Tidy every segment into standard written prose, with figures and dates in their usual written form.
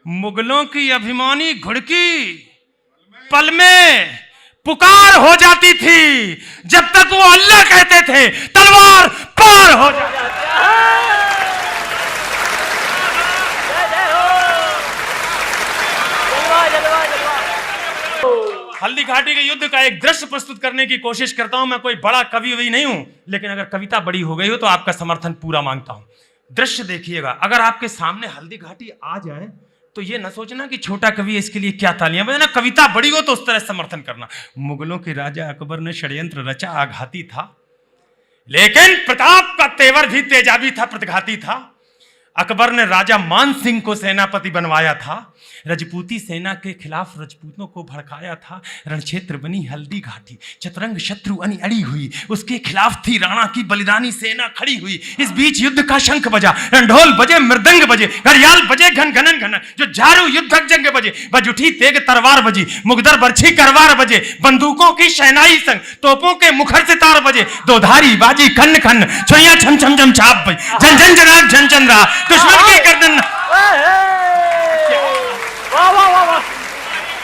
मुगलों की अभिमानी घुड़की पल में पुकार हो जाती थी। जब तक वो अल्लाह कहते थे तलवार पार हो जाती। हल्दी घाटी के युद्ध का एक दृश्य प्रस्तुत करने की कोशिश करता हूं। मैं कोई बड़ा कवि वही नहीं हूं, लेकिन अगर कविता बड़ी हो गई हो तो आपका समर्थन पूरा मांगता हूं। दृश्य देखिएगा। अगर आपके सामने हल्दी घाटी आ जाए तो ये न सोचना कि छोटा कवि है इसके लिए क्या तालियां बजाना। कविता बड़ी हो तो उस तरह समर्थन करना। मुगलों के राजा अकबर ने षड्यंत्र रचा, आघाती था, लेकिन प्रताप का तेवर भी तेजाबी था, प्रतिघाती था। अकबर ने राजा मान सिंह को सेनापति बनवाया था। रजपूती सेना के खिलाफ रजपूतों को भड़काया था। रणक्षेत्र बनी हल्दी घाटी, चतुरंग शत्रु अड़ी हुई, उसके खिलाफ थी राणा की बलिदानी सेना खड़ी हुई। इस बीच युद्ध का शंख बजा, ढोल बजे, मृदंग बजे, घड़ियाल बजे, घन घनन घन, जो झारू युद्धक जंग बजे, बज उठी तेग तरवार बजी, मुगदर बरछी करवार बजे, बंदूकों की शहनाई संग, तोपों के मुखर से तार बजे, दोधारी बाजी खन खन, छुइयां छम छम छम छाप बजी, झन झन जनाब झन झन रहा दुश्मन की गर्दन। वाह वाह वाह वाह,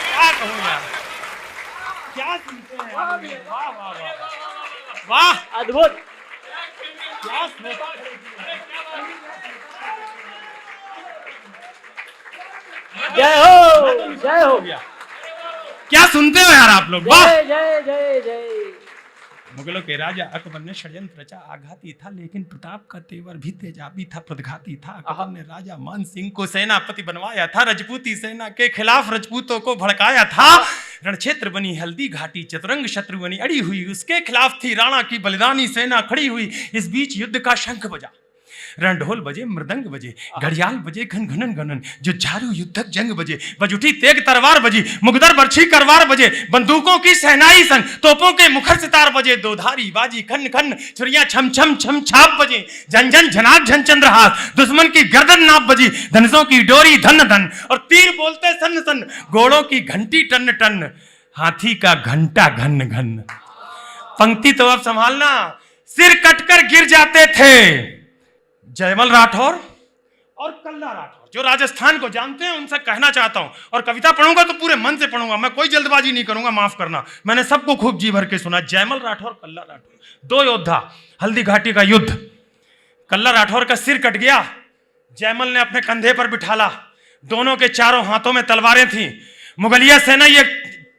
क्या कहूं यार, क्या सुनते हैं। वाह वाह वाह वाह, अद्भुत। क्या जय हो जय हो, क्या सुनते हो यार आप लोग। वाह। जय जय जय जय। मुगलों के राजा अकबर ने षड्यंत्र रचा, आघाती था, लेकिन प्रताप का तेवर भी तेजाबी था, प्रतिघाती था। अकबर ने राजा मान सिंह को सेनापति बनवाया था। रजपूती सेना के खिलाफ रजपूतों को भड़काया था। रणक्षेत्र बनी हल्दी घाटी, चतुरंग शत्रु बनी अड़ी हुई, उसके खिलाफ थी राणा की बलिदानी सेना खड़ी हुई। इस बीच युद्ध का शंख बजा, रणढोल बजे, मृदंग बजे, घड़ियाल बजे, घन घनन घनन, जो झारू युद्धक जंग बजे, बज उठी तेग तरवार बजी, मुगदर बरछी करवार बजे, बंदूकों की शहनाई संग, तोपों के मुखर सितार बजे, दोधारी बाजी खन खन, छुरियां छम छम छम छाप बजे, झन झन झनाक झन चंद्रहास, दुश्मन की गर्दन नाप बजी, धनुषों की डोरी धन धन, और तीर बोलते सन सन, घोड़ों की घंटी टन टन, हाथी का घंटा घन घन। पंक्ति तो अब संभालना। सिर कटकर गिर जाते थे जयमल राठौर और कल्ला राठौर। जो राजस्थान को जानते हैं उनसे कहना चाहता हूं, और कविता पढ़ूंगा तो पूरे मन से पढ़ूंगा, मैं कोई जल्दबाजी नहीं करूंगा, माफ करना। मैंने सबको खूब जी भर के सुना। जयमल राठौर, कल्ला राठौर, दो योद्धा, हल्दी घाटी का युद्ध। कल्ला राठौर का सिर कट गया, जयमल ने अपने कंधे पर बिठाला, दोनों के चारों हाथों में तलवारें थीं। मुगलिया सेना ये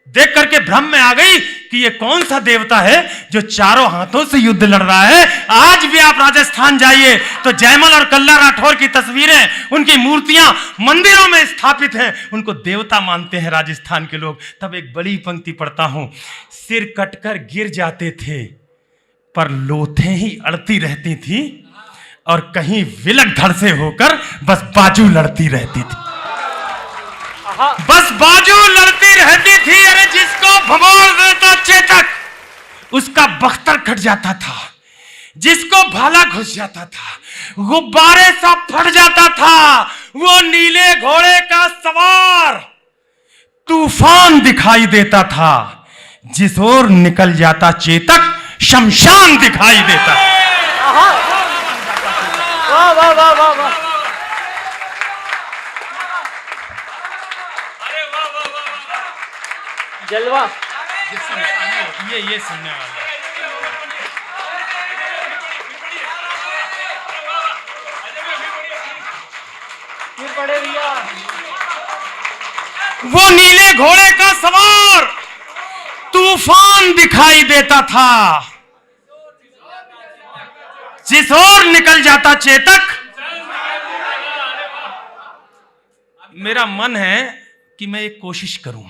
देख करके भ्रम में आ गई कि ये कौन सा देवता है जो चारों हाथों से युद्ध लड़ रहा है। आज भी आप राजस्थान जाइए तो जयमल और कल्ला राठौर की तस्वीरें, उनकी मूर्तियां मंदिरों में स्थापित हैं, उनको देवता मानते हैं राजस्थान के लोग। तब एक बड़ी पंक्ति पढ़ता हूं। सिर कटकर गिर जाते थे पर लोथें ही अड़ती रहती थी, और कहीं विलक धड़ से होकर बस बाजू लड़ती रहती थी, बस बाजू लड़ती रहती थी। अरे जिसको भगोड़ देता चेतक उसका बख्तर कट जाता था, जिसको भाला घुस जाता था, गुब्बारे सा फट जाता था। वो नीले घोड़े का सवार तूफान दिखाई देता था, जिस ओर निकल जाता चेतक शमशान दिखाई देता। वाह वाह वाह वाह वाह, जलवा। ये सुनने वाला फिर पड़े भैया। वो नीले घोड़े का सवार तूफान दिखाई देता था, जिस ओर निकल जाता चेतक। मेरा मन है कि मैं एक कोशिश करूं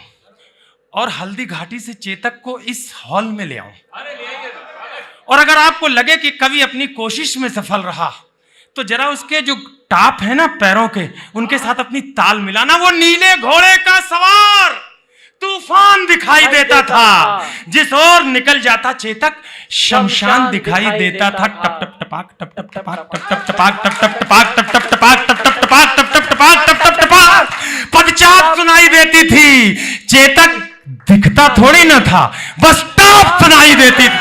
और हल्दी घाटी से चेतक को इस हॉल में ले आऊं, और अगर आपको लगे कि कवि अपनी कोशिश में सफल रहा तो जरा उसके जो टाप है ना पैरों के, उनके साथ अपनी ताल मिलाना। वो नीले घोड़े का सवार तूफान दिखाई देता था, जिस ओर निकल जाता चेतक शमशान दिखाई देता था। टप टप टपाक टप टप टपाक टप टप टपाक टप टप टपाक टप टप टपाक टप टप टपाक टप टप टपाक टप टप टपाक पदचाप सुनाई देती थी। चेतक दिखता थोड़ी ना था, बस टाप सुनाई देती थी।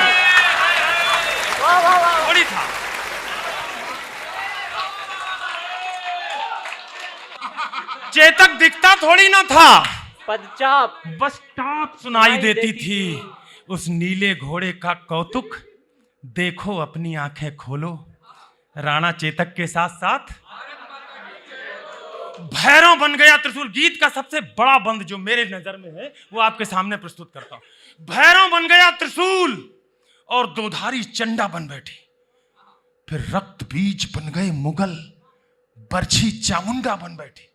थोड़ी था। चेतक दिखता थोड़ी ना था, पदचाप बस टाप सुनाई देती थी। उस नीले घोड़े का कौतुक देखो, अपनी आंखें खोलो। राणा चेतक के साथ साथ भैरव बन गया त्रिशूल। गीत का सबसे बड़ा बंद जो मेरे नजर में है वो आपके सामने प्रस्तुत करता हूं। भैरव बन गया त्रिशूल और दोधारी चंडा बन बैठी। फिर रक्त बीज बन गए मुगल, बरछी चामुंडा बन बैठी।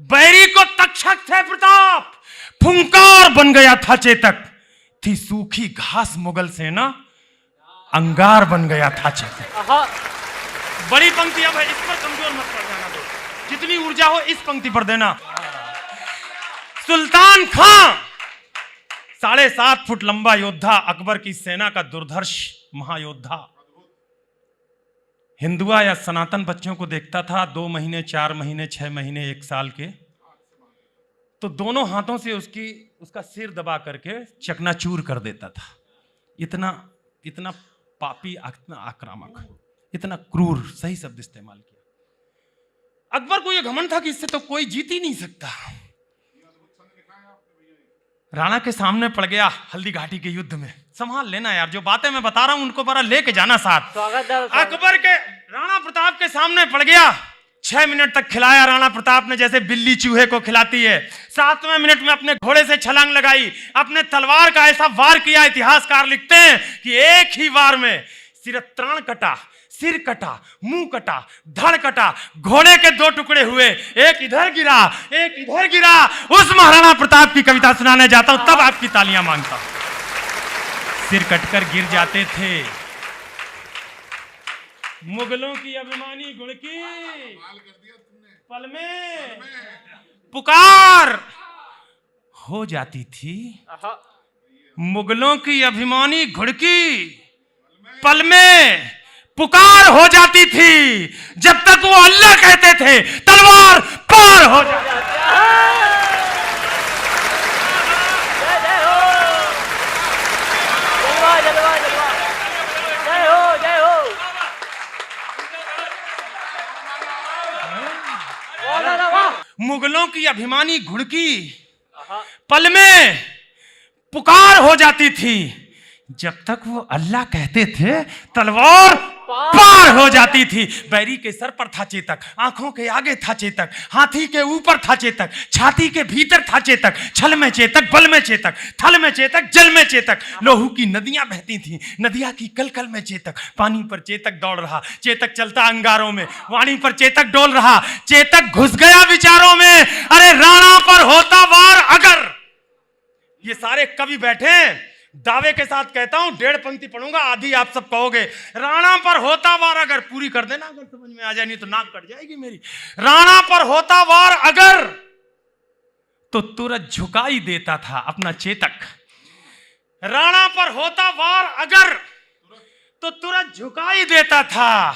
बैरी को तक्षक थे प्रताप, फुंकार बन गया था चेतक। थी सूखी घास मुगल सेना, अंगार बन गया था चेतक। बड़ी पंक्ति अब है, इस पर कमजोर मत पड़ जाना दो, जितनी ऊर्जा हो इस पंक्ति पर देना। सुल्तान खां 7.5 फुट लंबा योद्धा, अकबर की सेना का दुर्धर्ष महायोद्धा। हिंदुआ या सनातन बच्चों को देखता था 2 महीने, 4 महीने, 6 महीने, 1 साल के, तो दोनों हाथों से उसका सिर दबा करके चकनाचूर कर देता था। इतना पापी, इतना आक्रामक, इतना क्रूर, सही शब्द इस्तेमाल किया। अकबर को यह घमंड था कि इससे तो कोई जीत ही नहीं सकता। राणा के सामने पड़ गया हल्दी घाटी के युद्ध में। संभाल लेना यार, जो बातें मैं बता रहा हूं उनको बड़ा लेके जाना साथ। अकबर के राणा प्रताप के सामने पड़ गया। 6 मिनट तक खिलाया राणा प्रताप ने, जैसे बिल्ली चूहे को खिलाती है। 7वें मिनट में अपने घोड़े से छलांग लगाई, अपने तलवार का ऐसा वार किया, इतिहासकार लिखते हैं कि एक ही वार में सिरत्राण कटा, सिर कटा, मुंह कटा, धड़ कटा, घोड़े के 2 टुकड़े हुए, एक इधर गिरा, एक इधर गिरा। उस महाराणा प्रताप की कविता सुनाने जाता हूं, तब आपकी तालियां मांगता हूं। सिर कटकर गिर जाते थे मुगलों की अभिमानी घुड़की, पल में पुकार हो जाती थी। मुगलों की अभिमानी घुड़की पल में पुकार हो जाती थी। जब तक वो अल्लाह कहते थे तलवार पार हो जाती। मुगलों की अभिमानी घुड़की पल में पुकार हो जाती थी। जब तक वो अल्लाह कहते थे तलवार पार हो जाती थी। बैरी के सर पर था चेतक, आंखों के आगे था चेतक, हाथी के ऊपर था चेतक, छाती के भीतर था चेतक, छल में चेतक, बल में चेतक, थल में चेतक, जल में चेतक। लोहू की नदियां बहती थी, नदियां की कलकल में चेतक। पानी पर चेतक दौड़ रहा, चेतक चलता अंगारों में। वाणी पर चेतक डोल रहा, चेतक घुस गया विचारों में। अरे राणा पर होता वार अगर, ये सारे कवि बैठे, दावे के साथ कहता हूं 1.5 पंक्ति पढ़ूंगा, आधी आप सब कहोगे। राणा पर होता वार अगर, पूरी कर देना अगर समझ में आ जाए, नहीं तो नाक कट जाएगी मेरी। राणा पर होता वार अगर तो तुरंत झुकाई देता था अपना चेतक। राणा पर होता वार अगर तो तुरंत झुकाई देता था।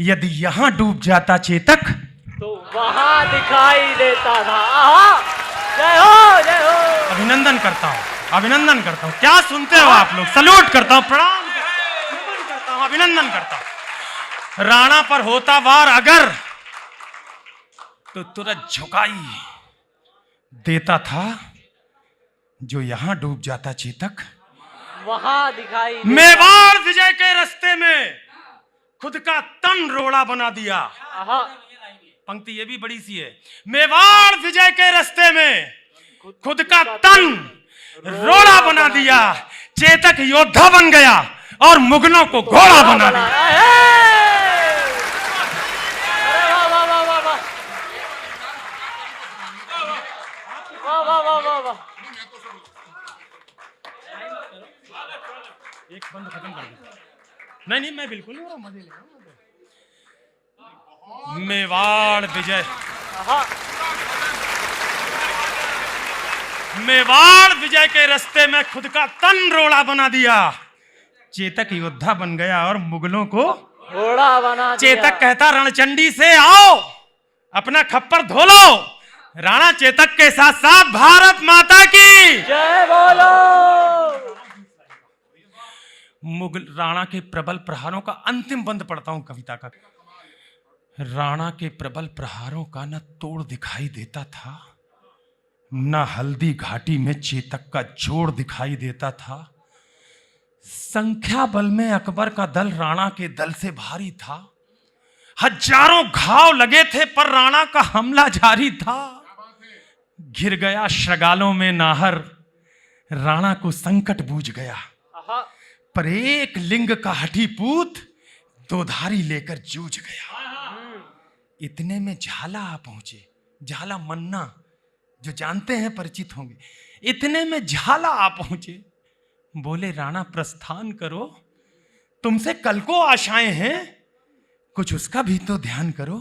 यदि यहां डूब जाता चेतक तो वहां दिखाई देता था। जय हो, जय हो। अभिनंदन करता हूं, अभिनंदन करता हूं। क्या सुनते हो आप लोग? सल्यूट करता हूं, प्रणाम करता हूं, अभिनंदन करता हूं। राणा पर होता वार अगर तो तुरंत झुकाई देता था। जो यहां डूब जाता चेतक वहां दिखाई। मेवाड़ विजय के रास्ते में खुद का तन रोड़ा बना दिया। पंक्ति ये भी बड़ी सी है। मेवाड़ विजय के रास्ते में खुद का तन रोड़ा बना दिया। चेतक योद्धा बन गया और मुगलों को घोड़ा बना दिया। एक बंद खत्म कर दो। नहीं मैं बिल्कुल नहीं हो रहा, मजे ले रहा हूं। मेवाड़ विजय, मेवाड़ विजय के रास्ते में खुद का तन रोड़ा बना दिया। चेतक योद्धा बन गया और मुगलों को घोड़ा बना दिया। चेतक कहता रणचंडी से आओ, अपना खप्पर धो लो। राणा चेतक के साथ साथ भारत माता की जय बोलो। मुगल राणा के प्रबल प्रहारों का अंतिम बंद पढ़ता हूं कविता का। राणा के प्रबल प्रहारों का न तोड़ दिखाई देता था, न हल्दी घाटी में चेतक का जोड़ दिखाई देता था। संख्या बल में अकबर का दल राणा के दल से भारी था। हजारों घाव लगे थे पर राणा का हमला जारी था। घिर गया श्रगालों में नाहर, राणा को संकट बूझ गया। पर एक लिंग का हठीपूत दोधारी लेकर जूझ गया। इतने में झाला आ पहुंचे, झाला मन्ना जो जानते हैं परिचित होंगे। इतने में झाला आ पहुंचे, बोले राणा प्रस्थान करो, तुमसे कल को आशाएं हैं, कुछ उसका भी तो ध्यान करो।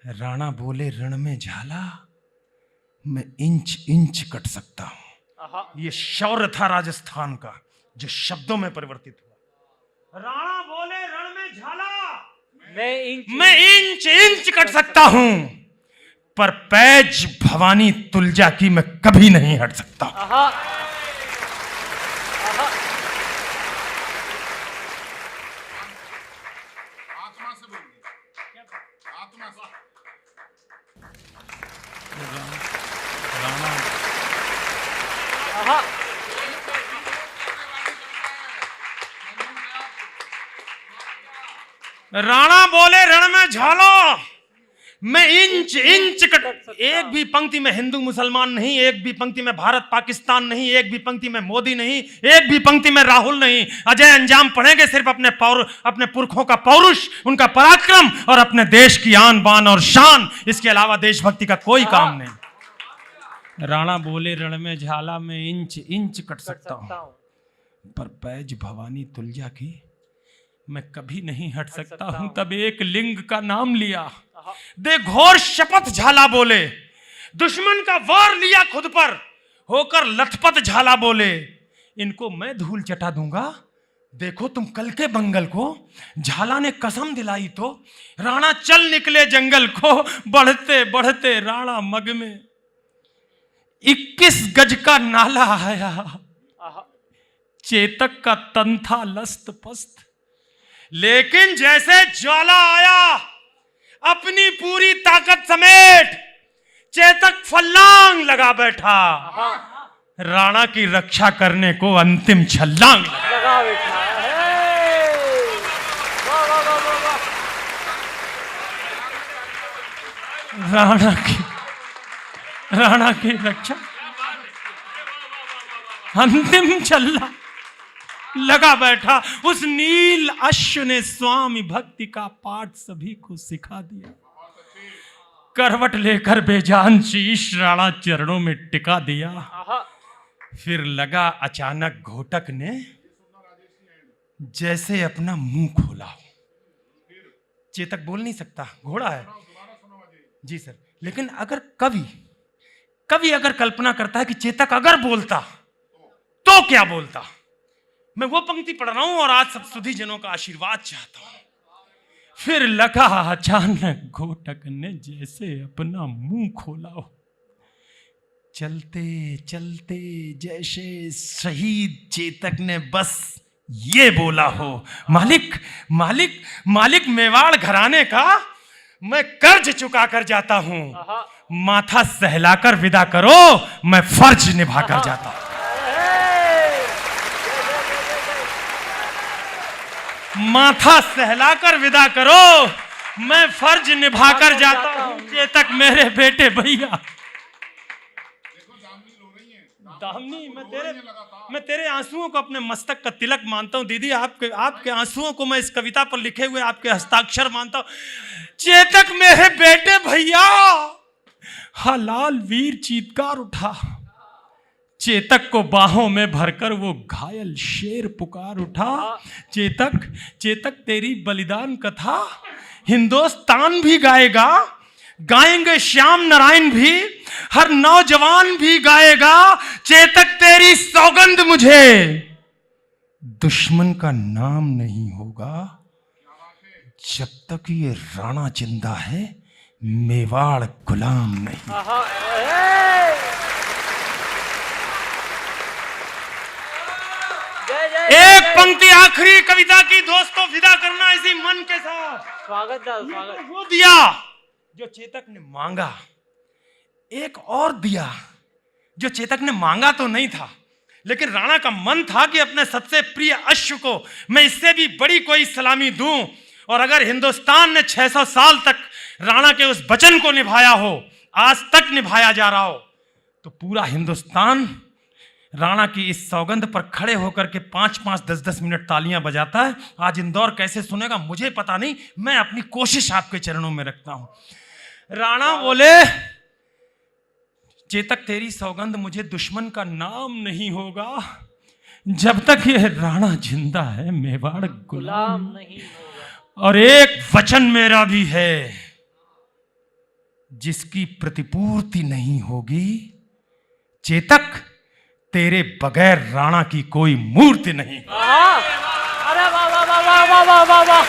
राणा बोले रण में झाला, मैं इंच इंच कट सकता हूं। ये शौर्य था राजस्थान का जो शब्दों में परिवर्तित हुआ। राणा बोले रण में झाला, मैं इंच इंच कट सकता हूं, पर पैज भवानी तुलजा की मैं कभी नहीं हट सकता। आत्मा से बोलिए, आत्मा से। राणा बोले रण में झालो, मैं इंच इंच कट। एक भी पंक्ति में हिंदू मुसलमान नहीं, एक भी पंक्ति में भारत पाकिस्तान नहीं, एक भी पंक्ति में मोदी नहीं, एक भी पंक्ति में राहुल नहीं। अजय अंजाम पढ़ेंगे सिर्फ अपने पुरखों का पौरुष, उनका पराक्रम और अपने देश की आन बान और शान। इसके अलावा देशभक्ति का कोई काम नहीं। राणा बोले रण में झाला, मैं इंच इंच कट सकता हूं, पर पैज भवानी तुलजा की मैं कभी नहीं हट सकता हूं। तब एक लिंग का नाम लिया, दे घोर शपथ झाला बोले, दुश्मन का वार लिया खुद पर, होकर लथपथ झाला बोले, इनको मैं धूल चटा दूंगा, देखो तुम कल के बंगल को। झाला ने कसम दिलाई तो राणा चल निकले जंगल को। बढ़ते बढ़ते राणा मग में 21 गज का नाला आया, चेतक का तन था लस्त पस्त, लेकिन जैसे ज्वाला आया अपनी पूरी ताकत समेट, चेतक फल्लांग लगा बैठा, राणा की रक्षा करने को अंतिम छलांग लगा बैठा। राणा की रक्षा अंतिम छल्ला लगा बैठा। उस नील अश्व ने स्वामी भक्ति का पाठ सभी को सिखा दिया। करवट लेकर बेजान शीश राणा चरणों में टिका दिया। फिर लगा अचानक घोटक ने जैसे अपना मुंह खोला हो। चेतक बोल नहीं सकता, घोड़ा है जी सर, लेकिन अगर कवि अगर कल्पना करता है कि चेतक अगर बोलता तो क्या बोलता। मैं वो पंक्ति पढ़ रहा हूं और आज सब सुधी जनों का आशीर्वाद चाहता हूं। फिर लगा अचानक घोटक ने जैसे अपना मुंह खोला हो। चलते चलते जैसे शहीद चेतक ने बस ये बोला हो, मालिक मालिक मालिक मेवाड़ घराने का मैं कर्ज चुका कर जाता हूं, माथा सहलाकर विदा करो, मैं फर्ज निभा कर जाता हूं। माथा सहलाकर विदा करो, मैं फर्ज निभाकर जाता हूं। चेतक मेरे बेटे भैया, दामिनी मैं तेरे आंसुओं को अपने मस्तक का तिलक मानता हूं। दीदी आपके आंसुओं को मैं इस कविता पर लिखे हुए आपके हस्ताक्षर मानता हूं। चेतक मेरे बेटे भैया। हलाल वीर चीत्कार उठा। चेतक को बाहों में भरकर वो घायल शेर पुकार उठा। चेतक तेरी बलिदान कथा हिंदुस्तान भी गाएगा, गाएंगे श्याम नारायण भी, हर नौजवान भी गाएगा। चेतक तेरी सौगंध मुझे दुश्मन का नाम नहीं होगा, जब तक ये राणा जिंदा है मेवाड़ गुलाम नहीं। एक पंक्ति आखिरी कविता की दोस्तों विदा करना इसी मन के साथ। स्वागत दादा, स्वागत। वो दिया जो चेतक ने मांगा, एक और दिया जो चेतक ने मांगा तो नहीं था, लेकिन राणा का मन था कि अपने सबसे प्रिय अश्व को मैं इससे भी बड़ी कोई सलामी दूं। और अगर हिंदुस्तान ने 600 साल तक राणा के उस वचन को निभाया हो, आज तक निभाया जा रहा हो, तो पूरा हिंदुस्तान राणा की इस सौगंध पर खड़े होकर के 5-5, 10-10 मिनट तालियां बजाता है। आज इंदौर कैसे सुनेगा मुझे पता नहीं, मैं अपनी कोशिश आपके चरणों में रखता हूं। राणा बोले, चेतक तेरी सौगंध मुझे दुश्मन का नाम नहीं होगा, जब तक ये राणा जिंदा है मेवाड़ गुलाम नहीं होगा। और एक वचन मेरा भी है, जिसकी प्रतिपूर्ति नहीं होगी, चेतक तेरे बगैर राणा की कोई मूर्ति नहीं। अरे वाह वाह वाह वाह वाह वाह वाह।